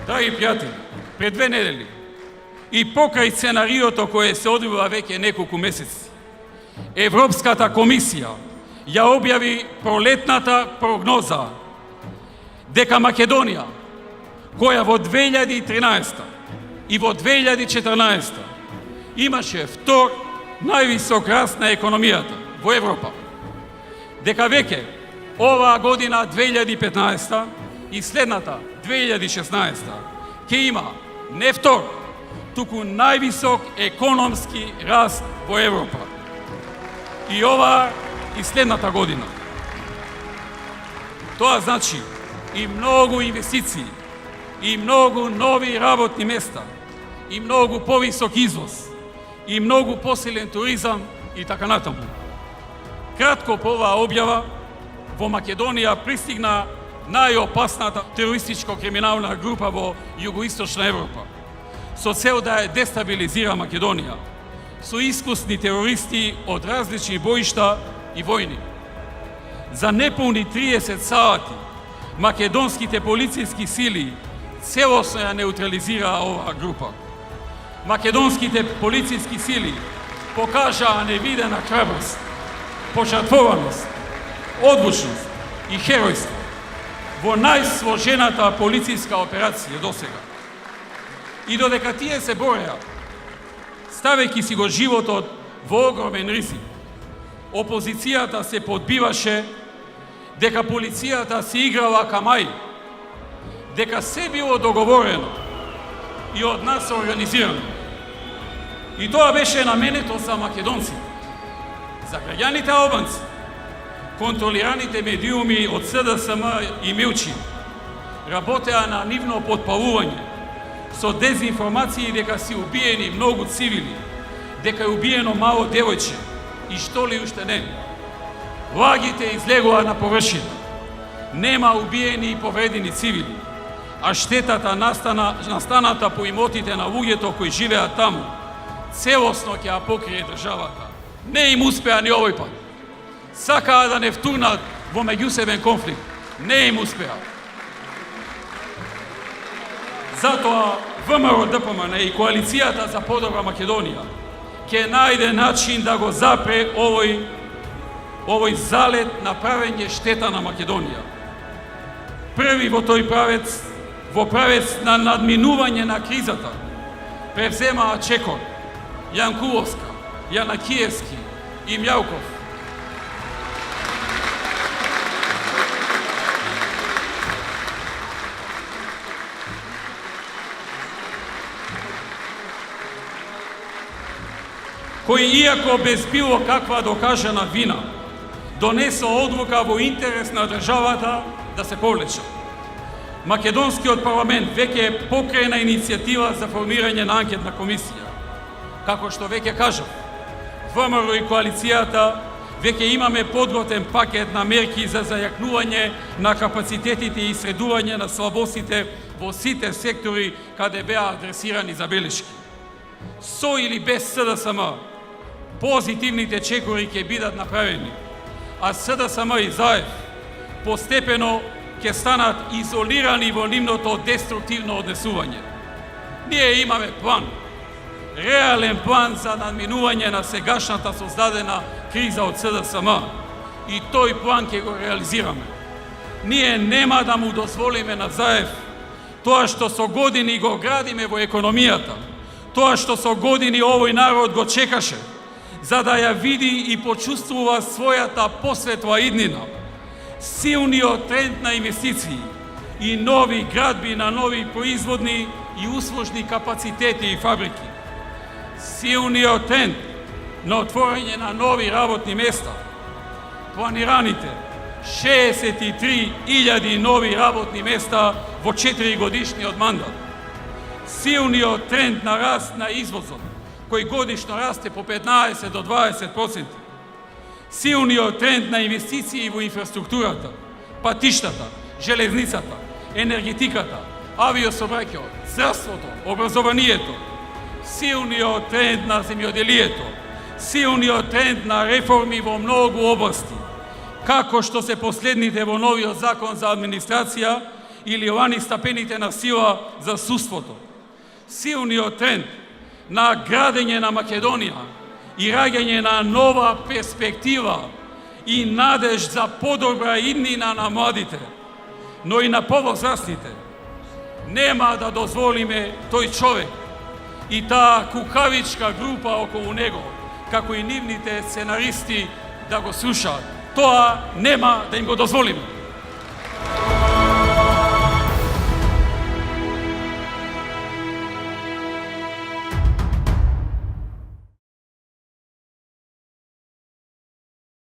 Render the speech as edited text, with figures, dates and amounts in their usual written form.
Драги пријатели, пред 2 недели и покрај сценариото кое се одвива веќе неколку месеци, Европската комисија ја објави пролетната прогноза дека Македонија, која во 2013 и во 2014 имаше втор највисок раст на економијата во Европа, дека веќе оваа година 2015 и следната 2016 ќе има не втор, туку највисок економски раст во Европа. И оваа и следната година. Тоа значи и многу инвестиции, и многу нови работни места, и многу повисок извоз, и многу посилен туризам и така натаму. Кратко по оваа објава, во Македонија пристигна најопасната терористичко-криминална група во југоисточна Европа, со цел да ја дестабилизира Македонија, со искусни терористи од различни боишта и војни. За неполни 30 сати македонските полициски сили целосно ја неутрализираа оваа група. Македонските полициски сили покажаа невидена храброст, пожртвованост, одлучност и херојство во најсложената полициска операција досега. И додека тие се бореа, ставејќи си го животот во огромен ризик, опозицијата се подбиваше дека полицијата се играла камај, дека се било договорено и од нас организирано. И тоа беше наменето за македонците, за граѓаните албанци, контролираните медиуми од СДСМ и Милчи работеа на нивно подпалување со дезинформации дека си убиени многу цивили, дека е убиено мало девојче и што ли уште не. Лагите излегоа на површина. Нема убиени и повредени цивили, а штетата настаната по имотите на луѓето кои живеат таму целосно ќе ја покрие државата. Не им успеа ни овој пат. Сакаа да не втурнат во меѓусебен конфликт. Не им успеа. Затоа ВМРО-ДПМН и Коалицијата за подобра Македонија ќе најде начин да го запре овој залет на правење штета на Македонија. Први во тој правец, во правец на надминување на кризата, превземаа Чекор, Јанкуловска, Јанакиевски и Мјауков. кој иако без било каква докажана вина, донесо одлука во интерес на државата да се повлече. Македонскиот парламент веќе покрена иницијатива за формирање на анкетна комисија. Како што веќе кажав, ВМРО и коалицијата веќе имаме подготвен пакет на мерки за зајакнување на капацитетите и средување на слабостите во сите сектори каде беа адресирани забелешки. Со или без СДСМ, позитивните чекори ќе бидат направени, а СДСМ и ЗАЕВ постепено ќе станат изолирани во нивното деструктивно однесување. Ние имаме план, реален план за надминување на сегашната создадена криза од СДСМ и тој план ќе го реализираме. Ние нема да му дозволиме на ЗАЕВ тоа што со години го градиме во економијата, тоа што со години овој народ го чекаше, за да ја види и почувствува својата посветла иднина, силниот тренд на инвестиции и нови градби на нови производни и услужни капацитети и фабрики, силниот тренд на отворање на нови работни места, планираните 63.000 нови работни места во 4 годишниот мандат, силниот тренд на раст на извозот, кој годишно расте по 15 до 20%, силниот тренд на инвестиции во инфраструктурата, патиштата, железницата, енергетиката, авиособраќајот, здравството, образованието, силниот тренд на земјоделието, силниот тренд на реформи во многу области, како што се последните во новиот закон за администрација или овани стапените на сила за судството. Силниот тренд на градење на Македонија и раѓање на нова перспектива и надеж за подобра иднина на младите, но и на повозрастните. Нема да дозволиме тој човек и таа кукавичка група околу него, како и нивните сценаристи, да го слушаат. Тоа нема да им го дозволиме.